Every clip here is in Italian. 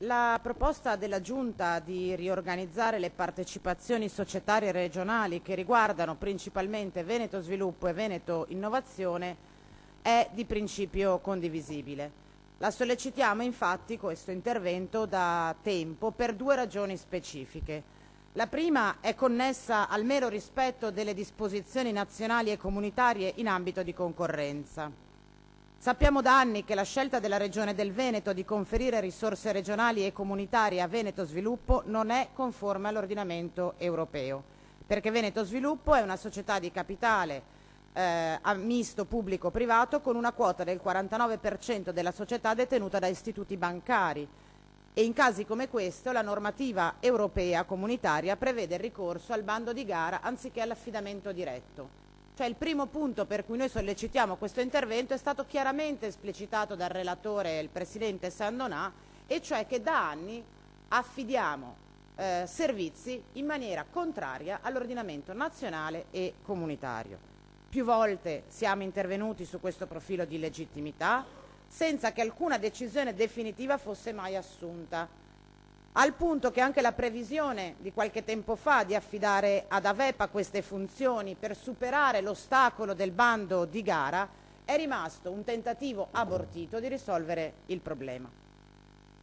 La proposta della Giunta di riorganizzare le partecipazioni societarie regionali che riguardano principalmente Veneto Sviluppo e Veneto Innovazione è di principio condivisibile. La sollecitiamo infatti questo intervento da tempo per due ragioni specifiche. La prima è connessa al mero rispetto delle disposizioni nazionali e comunitarie in ambito di concorrenza. Sappiamo da anni che la scelta della Regione del Veneto di conferire risorse regionali e comunitarie a Veneto Sviluppo non è conforme all'ordinamento europeo, perché Veneto Sviluppo è una società di capitale misto pubblico-privato con una quota del 49% della società detenuta da istituti bancari e in casi come questo la normativa europea comunitaria prevede il ricorso al bando di gara anziché all'affidamento diretto. Cioè il primo punto per cui noi sollecitiamo questo intervento è stato chiaramente esplicitato dal relatore, il Presidente Sandonà, e cioè che da anni affidiamo servizi in maniera contraria all'ordinamento nazionale e comunitario. Più volte siamo intervenuti su questo profilo di legittimità senza che alcuna decisione definitiva fosse mai assunta, al punto che anche la previsione di qualche tempo fa di affidare ad Avepa queste funzioni per superare l'ostacolo del bando di gara è rimasto un tentativo abortito di risolvere il problema.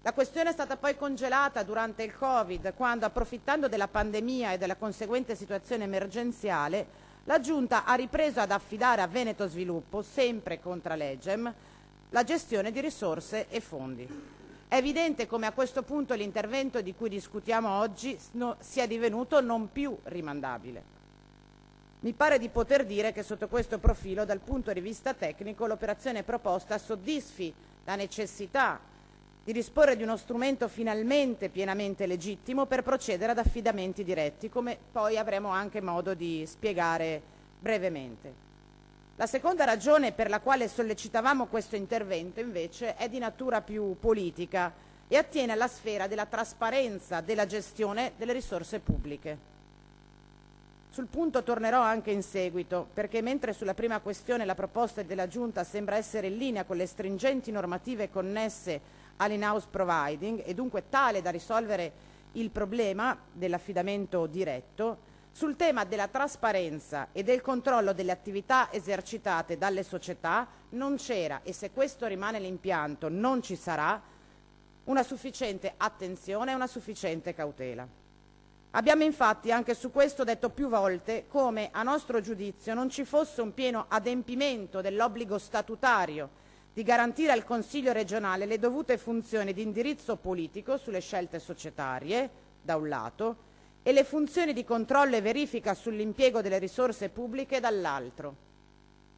La questione è stata poi congelata durante il Covid, quando, approfittando della pandemia e della conseguente situazione emergenziale, la Giunta ha ripreso ad affidare a Veneto Sviluppo, sempre contra legem, la gestione di risorse e fondi. È evidente come a questo punto l'intervento di cui discutiamo oggi sia divenuto non più rimandabile. Mi pare di poter dire che sotto questo profilo, dal punto di vista tecnico, l'operazione proposta soddisfi la necessità di disporre di uno strumento finalmente pienamente legittimo per procedere ad affidamenti diretti, come poi avremo anche modo di spiegare brevemente. La seconda ragione per la quale sollecitavamo questo intervento, invece, è di natura più politica e attiene alla sfera della trasparenza della gestione delle risorse pubbliche. Sul punto tornerò anche in seguito, perché mentre sulla prima questione la proposta della Giunta sembra essere in linea con le stringenti normative connesse all'in-house providing e dunque tale da risolvere il problema dell'affidamento diretto, sul tema della trasparenza e del controllo delle attività esercitate dalle società non c'era, e se questo rimane l'impianto non ci sarà, una sufficiente attenzione e una sufficiente cautela. Abbiamo infatti anche su questo detto più volte come, a nostro giudizio, non ci fosse un pieno adempimento dell'obbligo statutario di garantire al Consiglio regionale le dovute funzioni di indirizzo politico sulle scelte societarie, da un lato, e le funzioni di controllo e verifica sull'impiego delle risorse pubbliche dall'altro.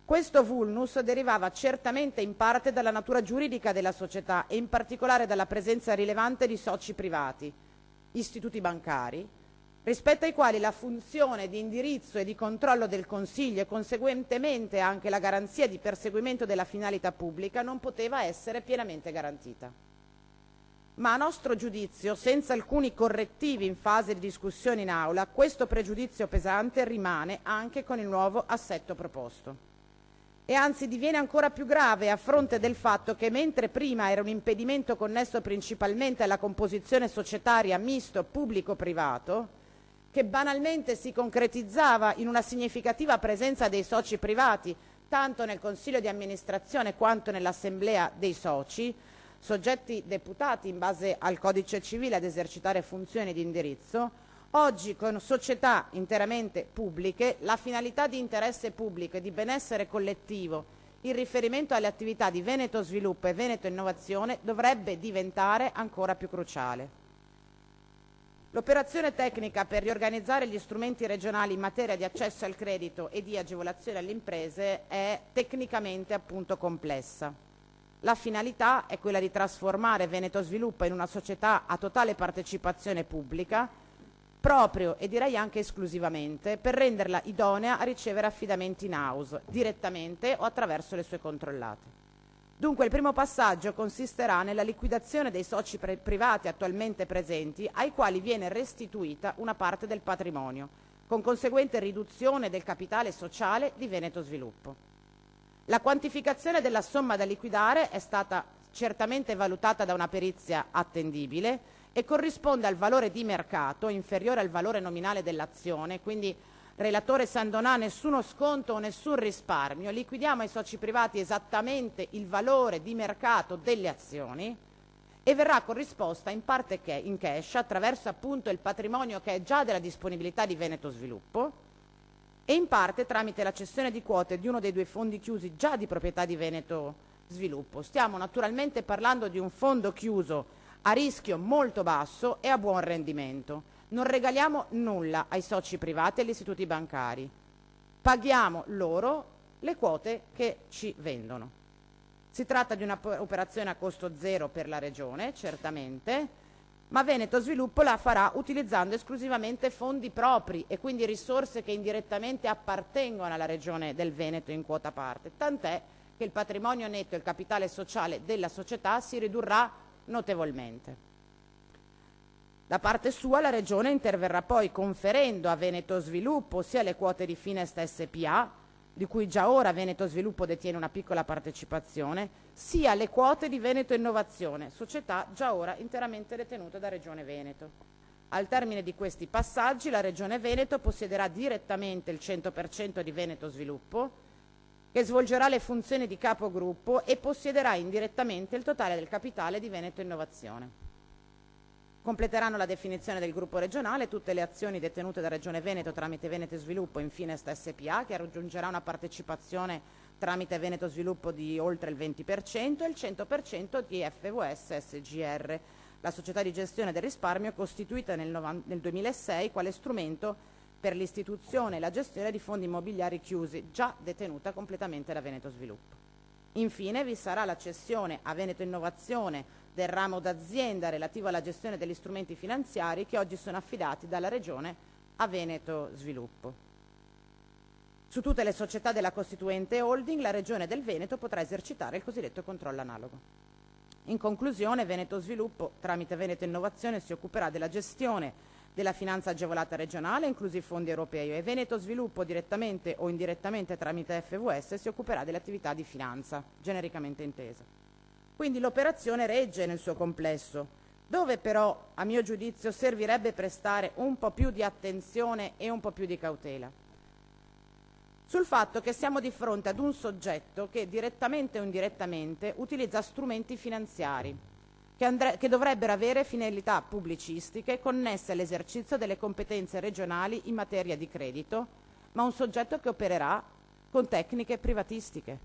Questo vulnus derivava certamente in parte dalla natura giuridica della società e in particolare dalla presenza rilevante di soci privati, istituti bancari, rispetto ai quali la funzione di indirizzo e di controllo del Consiglio e conseguentemente anche la garanzia di perseguimento della finalità pubblica non poteva essere pienamente garantita. Ma a nostro giudizio, senza alcuni correttivi in fase di discussione in aula, questo pregiudizio pesante rimane anche con il nuovo assetto proposto. E anzi diviene ancora più grave a fronte del fatto che mentre prima era un impedimento connesso principalmente alla composizione societaria misto pubblico-privato, che banalmente si concretizzava in una significativa presenza dei soci privati, tanto nel Consiglio di amministrazione quanto nell'Assemblea dei soci, soggetti deputati in base al Codice Civile ad esercitare funzioni di indirizzo, oggi con società interamente pubbliche la finalità di interesse pubblico e di benessere collettivo in riferimento alle attività di Veneto Sviluppo e Veneto Innovazione dovrebbe diventare ancora più cruciale. L'operazione tecnica per riorganizzare gli strumenti regionali in materia di accesso al credito e di agevolazione alle imprese è tecnicamente appunto complessa. La finalità è quella di trasformare Veneto Sviluppo in una società a totale partecipazione pubblica, proprio e direi anche esclusivamente per renderla idonea a ricevere affidamenti in house, direttamente o attraverso le sue controllate. Dunque il primo passaggio consisterà nella liquidazione dei soci privati attualmente presenti, ai quali viene restituita una parte del patrimonio, con conseguente riduzione del capitale sociale di Veneto Sviluppo. La quantificazione della somma da liquidare è stata certamente valutata da una perizia attendibile e corrisponde al valore di mercato inferiore al valore nominale dell'azione, quindi relatore Sandonà, nessuno sconto o nessun risparmio, liquidiamo ai soci privati esattamente il valore di mercato delle azioni e verrà corrisposta in parte in cash attraverso appunto il patrimonio che è già della disponibilità di Veneto Sviluppo e in parte tramite la cessione di quote di uno dei due fondi chiusi già di proprietà di Veneto Sviluppo. Stiamo naturalmente parlando di un fondo chiuso a rischio molto basso e a buon rendimento. Non regaliamo nulla ai soci privati e agli istituti bancari. Paghiamo loro le quote che ci vendono. Si tratta di un'operazione a costo zero per la Regione, certamente, ma Veneto Sviluppo la farà utilizzando esclusivamente fondi propri e quindi risorse che indirettamente appartengono alla Regione del Veneto in quota parte, tant'è che il patrimonio netto e il capitale sociale della società si ridurrà notevolmente. Da parte sua la Regione interverrà poi conferendo a Veneto Sviluppo sia le quote di Finest SpA, di cui già ora Veneto Sviluppo detiene una piccola partecipazione, sia le quote di Veneto Innovazione, società già ora interamente detenuta da Regione Veneto. Al termine di questi passaggi la Regione Veneto possiederà direttamente il 100% di Veneto Sviluppo, che svolgerà le funzioni di capogruppo e possiederà indirettamente il totale del capitale di Veneto Innovazione. Completeranno la definizione del gruppo regionale tutte le azioni detenute da Regione Veneto tramite Veneto Sviluppo in Finest SpA, che raggiungerà una partecipazione tramite Veneto Sviluppo di oltre il 20% e il 100% di FVS SGR, la società di gestione del risparmio costituita nel 2006 quale strumento per l'istituzione e la gestione di fondi immobiliari chiusi, già detenuta completamente da Veneto Sviluppo. Infine vi sarà la cessione a Veneto Innovazione del ramo d'azienda relativo alla gestione degli strumenti finanziari che oggi sono affidati dalla Regione a Veneto Sviluppo. Su tutte le società della costituente holding la Regione del Veneto potrà esercitare il cosiddetto controllo analogo. In conclusione, Veneto Sviluppo tramite Veneto Innovazione si occuperà della gestione della finanza agevolata regionale, inclusi i fondi europei, e Veneto Sviluppo direttamente o indirettamente tramite FVS si occuperà delle attività di finanza, genericamente intesa. Quindi l'operazione regge nel suo complesso, dove però, a mio giudizio, servirebbe prestare un po' più di attenzione e un po' più di cautela. Sul fatto che siamo di fronte ad un soggetto che direttamente o indirettamente utilizza strumenti finanziari, che dovrebbero avere finalità pubblicistiche connesse all'esercizio delle competenze regionali in materia di credito, ma un soggetto che opererà con tecniche privatistiche.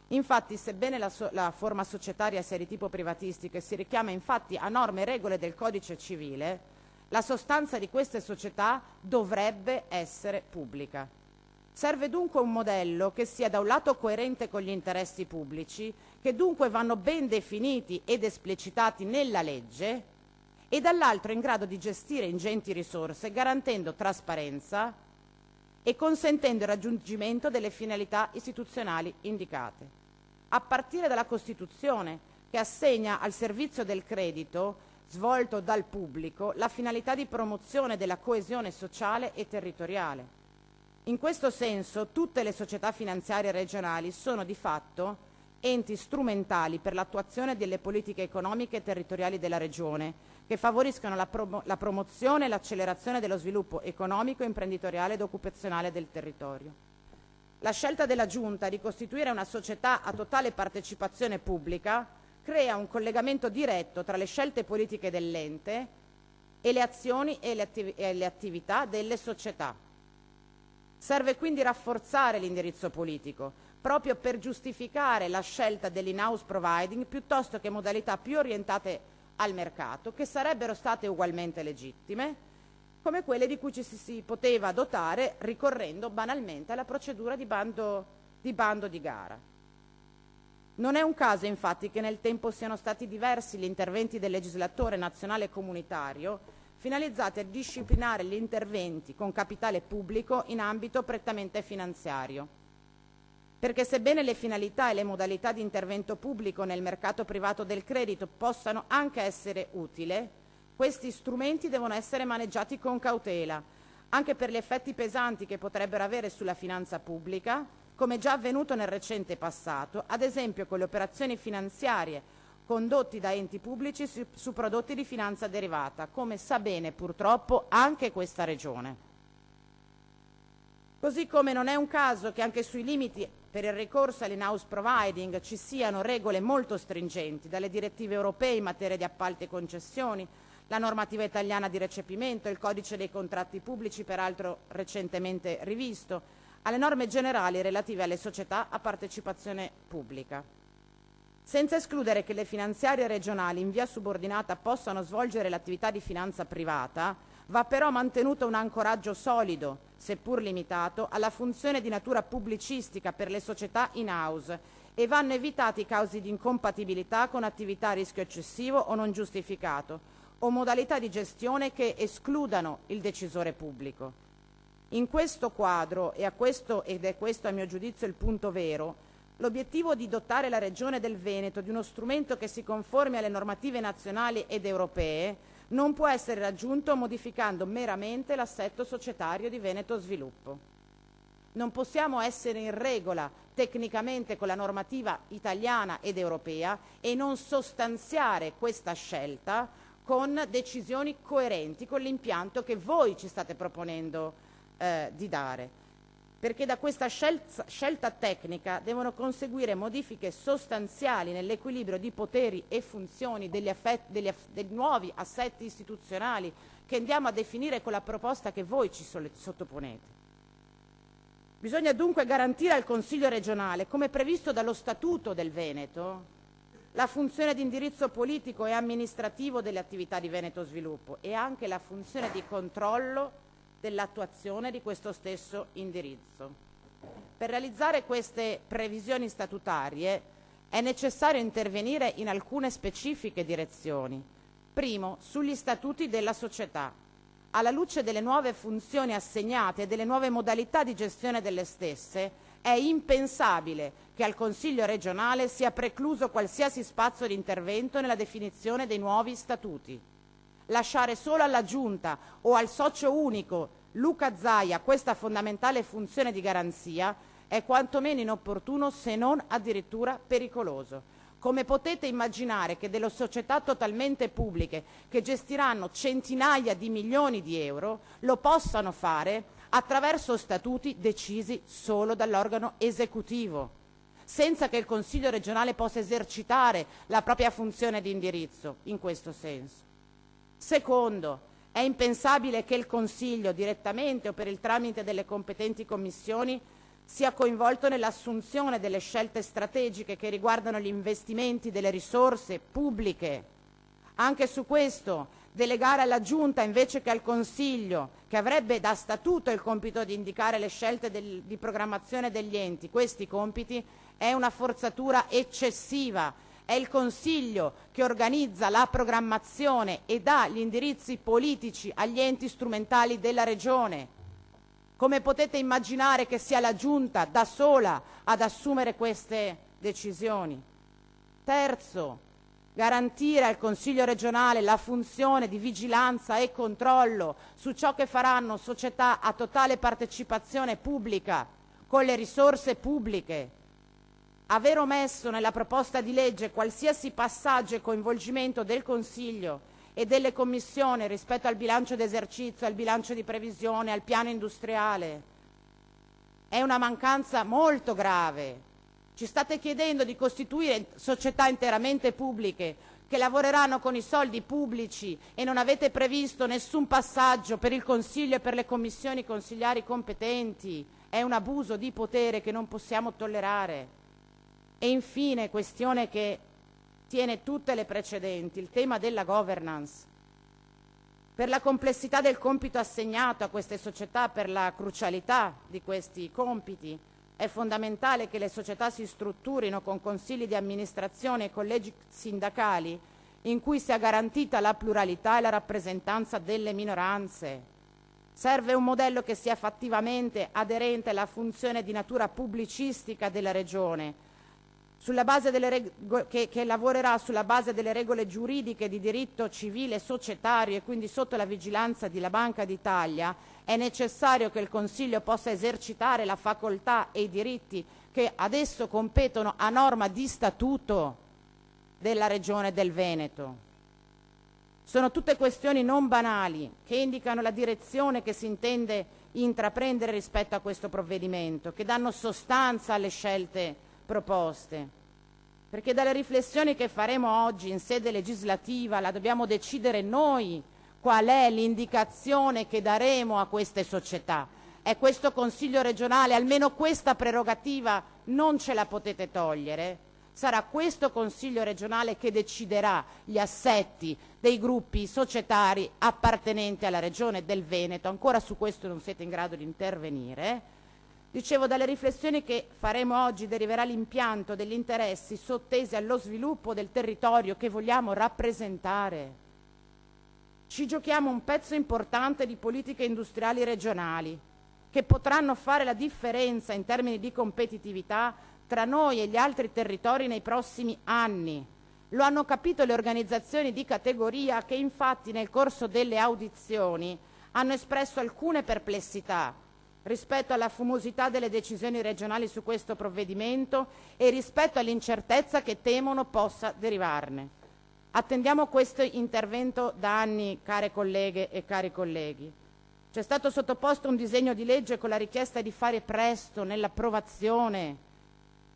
Infatti, sebbene la forma societaria sia di tipo privatistico e si richiama infatti a norme e regole del codice civile, la sostanza di queste società dovrebbe essere pubblica. Serve dunque un modello che sia da un lato coerente con gli interessi pubblici, che dunque vanno ben definiti ed esplicitati nella legge, e dall'altro in grado di gestire ingenti risorse garantendo trasparenza e consentendo il raggiungimento delle finalità istituzionali indicate. A partire dalla Costituzione, che assegna al servizio del credito svolto dal pubblico la finalità di promozione della coesione sociale e territoriale. In questo senso tutte le società finanziarie regionali sono di fatto enti strumentali per l'attuazione delle politiche economiche e territoriali della Regione, che favoriscono la promozione e l'accelerazione dello sviluppo economico, imprenditoriale ed occupazionale del territorio. La scelta della Giunta di costituire una società a totale partecipazione pubblica crea un collegamento diretto tra le scelte politiche dell'ente e le azioni e le attività delle società. Serve quindi rafforzare l'indirizzo politico, proprio per giustificare la scelta dell'in-house providing piuttosto che modalità più orientate al mercato, che sarebbero state ugualmente legittime, come quelle di cui ci si poteva dotare ricorrendo banalmente alla procedura di bando di gara. Non è un caso infatti che nel tempo siano stati diversi gli interventi del legislatore nazionale e comunitario finalizzati a disciplinare gli interventi con capitale pubblico in ambito prettamente finanziario. Perché sebbene le finalità e le modalità di intervento pubblico nel mercato privato del credito possano anche essere utili, questi strumenti devono essere maneggiati con cautela, anche per gli effetti pesanti che potrebbero avere sulla finanza pubblica come già avvenuto nel recente passato, ad esempio con le operazioni finanziarie condotti da enti pubblici su prodotti di finanza derivata, come sa bene purtroppo anche questa Regione. Così come non è un caso che anche sui limiti per il ricorso all'in-house providing ci siano regole molto stringenti, dalle direttive europee in materia di appalti e concessioni, la normativa italiana di recepimento, il codice dei contratti pubblici, peraltro recentemente rivisto, alle norme generali relative alle società a partecipazione pubblica. Senza escludere che le finanziarie regionali in via subordinata possano svolgere l'attività di finanza privata, va però mantenuto un ancoraggio solido, seppur limitato, alla funzione di natura pubblicistica per le società in-house e vanno evitati casi di incompatibilità con attività a rischio eccessivo o non giustificato, o modalità di gestione che escludano il decisore pubblico. In questo quadro, ed è questo a mio giudizio il punto vero, l'obiettivo di dotare la Regione del Veneto di uno strumento che si conformi alle normative nazionali ed europee non può essere raggiunto modificando meramente l'assetto societario di Veneto Sviluppo. Non possiamo essere in regola tecnicamente con la normativa italiana ed europea e non sostanziare questa scelta con decisioni coerenti con l'impianto che voi ci state proponendo di dare, perché da questa scelta tecnica devono conseguire modifiche sostanziali nell'equilibrio di poteri e funzioni dei nuovi assetti istituzionali che andiamo a definire con la proposta che voi ci sottoponete. Bisogna dunque garantire al Consiglio regionale, come previsto dallo Statuto del Veneto, la funzione di indirizzo politico e amministrativo delle attività di Veneto Sviluppo e anche la funzione di controllo dell'attuazione di questo stesso indirizzo. Per realizzare queste previsioni statutarie è necessario intervenire in alcune specifiche direzioni. Primo, sugli statuti della società. Alla luce delle nuove funzioni assegnate e delle nuove modalità di gestione delle stesse, è impensabile che al Consiglio regionale sia precluso qualsiasi spazio di intervento nella definizione dei nuovi statuti. Lasciare solo alla Giunta o al socio unico Luca Zaia questa fondamentale funzione di garanzia è quantomeno inopportuno, se non addirittura pericoloso. Come potete immaginare che delle società totalmente pubbliche che gestiranno centinaia di milioni di euro lo possano fare attraverso statuti decisi solo dall'organo esecutivo, senza che il Consiglio regionale possa esercitare la propria funzione di indirizzo in questo senso. Secondo, è impensabile che il Consiglio, direttamente o per il tramite delle competenti commissioni, sia coinvolto nell'assunzione delle scelte strategiche che riguardano gli investimenti delle risorse pubbliche. Anche su questo, delegare alla Giunta invece che al Consiglio, che avrebbe da statuto il compito di indicare le scelte di programmazione degli enti, questi compiti, è una forzatura eccessiva. È il Consiglio che organizza la programmazione e dà gli indirizzi politici agli enti strumentali della Regione. Come potete immaginare che sia la Giunta da sola ad assumere queste decisioni? Terzo, garantire al Consiglio regionale la funzione di vigilanza e controllo su ciò che faranno società a totale partecipazione pubblica con le risorse pubbliche. Aver omesso nella proposta di legge qualsiasi passaggio e coinvolgimento del Consiglio e delle commissioni rispetto al bilancio d'esercizio, al bilancio di previsione, al piano industriale è una mancanza molto grave. Ci state chiedendo di costituire società interamente pubbliche che lavoreranno con i soldi pubblici e non avete previsto nessun passaggio per il Consiglio e per le commissioni consigliari competenti. È un abuso di potere che non possiamo tollerare. E infine, questione che tiene tutte le precedenti, il tema della governance. Per la complessità del compito assegnato a queste società, per la crucialità di questi compiti, è fondamentale che le società si strutturino con consigli di amministrazione e collegi sindacali in cui sia garantita la pluralità e la rappresentanza delle minoranze. Serve un modello che sia fattivamente aderente alla funzione di natura pubblicistica della Regione, che lavorerà sulla base delle regole giuridiche di diritto civile e societario e quindi sotto la vigilanza della Banca d'Italia, è necessario che il Consiglio possa esercitare la facoltà e i diritti che adesso competono a norma di statuto della Regione del Veneto. Sono tutte questioni non banali che indicano la direzione che si intende intraprendere rispetto a questo provvedimento, che danno sostanza alle scelte proposte, perché dalle riflessioni che faremo oggi in sede legislativa la dobbiamo decidere noi qual è l'indicazione che daremo a queste società. È questo Consiglio regionale, almeno questa prerogativa non ce la potete togliere. Sarà questo Consiglio regionale che deciderà gli assetti dei gruppi societari appartenenti alla Regione del Veneto. Ancora su questo non siete in grado di intervenire. Dicevo, dalle riflessioni che faremo oggi deriverà l'impianto degli interessi sottesi allo sviluppo del territorio che vogliamo rappresentare. Ci giochiamo un pezzo importante di politiche industriali regionali che potranno fare la differenza in termini di competitività tra noi e gli altri territori nei prossimi anni. Lo hanno capito le organizzazioni di categoria che infatti nel corso delle audizioni hanno espresso alcune perplessità rispetto alla fumosità delle decisioni regionali su questo provvedimento e rispetto all'incertezza che temono possa derivarne. Attendiamo questo intervento da anni, care colleghe e cari colleghi. C'è stato sottoposto un disegno di legge con la richiesta di fare presto nell'approvazione,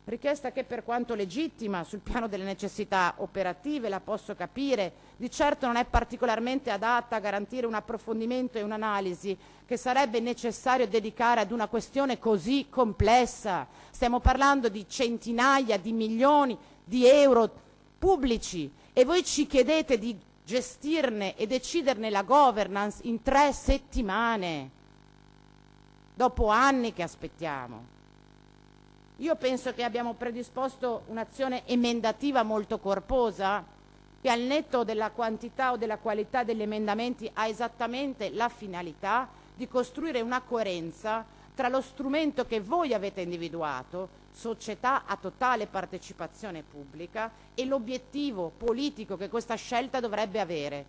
richiesta che per quanto legittima sul piano delle necessità operative, la posso capire, di certo non è particolarmente adatta a garantire un approfondimento e un'analisi che sarebbe necessario dedicare ad una questione così complessa. Stiamo parlando di centinaia di milioni di euro pubblici e voi ci chiedete di gestirne e deciderne la governance in 3 settimane, dopo anni che aspettiamo. Io penso che abbiamo predisposto un'azione emendativa molto corposa che al netto della quantità o della qualità degli emendamenti ha esattamente la finalità di costruire una coerenza tra lo strumento che voi avete individuato, società a totale partecipazione pubblica, e l'obiettivo politico che questa scelta dovrebbe avere.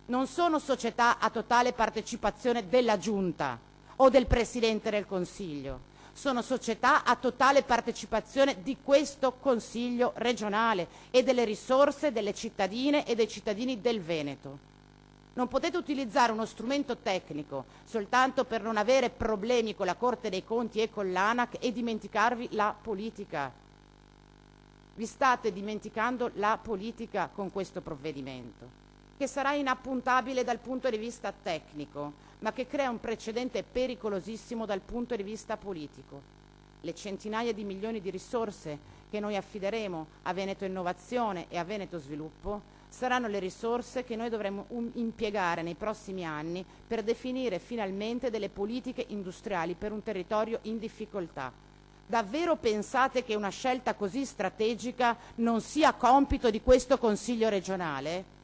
Non sono società a totale partecipazione della Giunta o del Presidente del Consiglio. Sono società a totale partecipazione di questo Consiglio regionale e delle risorse delle cittadine e dei cittadini del Veneto. Non potete utilizzare uno strumento tecnico soltanto per non avere problemi con la Corte dei Conti e con l'ANAC e dimenticarvi la politica. Vi state dimenticando la politica con questo provvedimento, che sarà inappuntabile dal punto di vista tecnico, ma che crea un precedente pericolosissimo dal punto di vista politico. Le centinaia di milioni di risorse che noi affideremo a Veneto Innovazione e a Veneto Sviluppo saranno le risorse che noi dovremo impiegare nei prossimi anni per definire finalmente delle politiche industriali per un territorio in difficoltà. Davvero pensate che una scelta così strategica non sia compito di questo Consiglio regionale?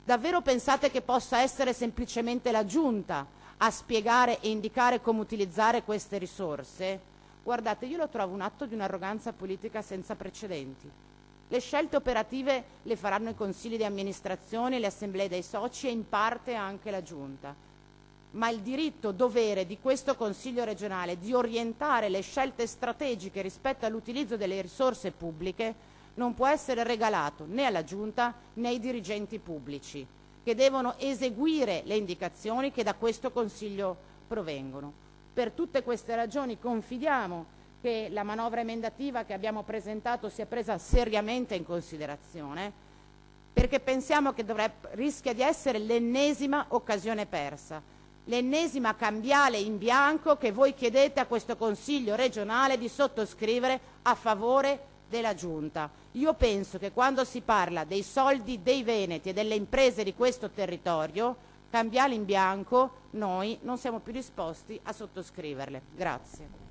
Davvero pensate che possa essere semplicemente la Giunta a spiegare e indicare come utilizzare queste risorse? Guardate, io lo trovo un atto di un'arroganza politica senza precedenti. Le scelte operative le faranno i consigli di amministrazione, le assemblee dei soci e in parte anche la Giunta. Ma il diritto-dovere di questo Consiglio regionale di orientare le scelte strategiche rispetto all'utilizzo delle risorse pubbliche non può essere regalato né alla Giunta né ai dirigenti pubblici, che devono eseguire le indicazioni che da questo Consiglio provengono. Per tutte queste ragioni confidiamo che la manovra emendativa che abbiamo presentato sia presa seriamente in considerazione, perché pensiamo che rischia di essere l'ennesima occasione persa, l'ennesima cambiale in bianco che voi chiedete a questo Consiglio regionale di sottoscrivere a favore della Giunta. Io penso che quando si parla dei soldi dei veneti e delle imprese di questo territorio, cambiali in bianco, noi non siamo più disposti a sottoscriverle. Grazie.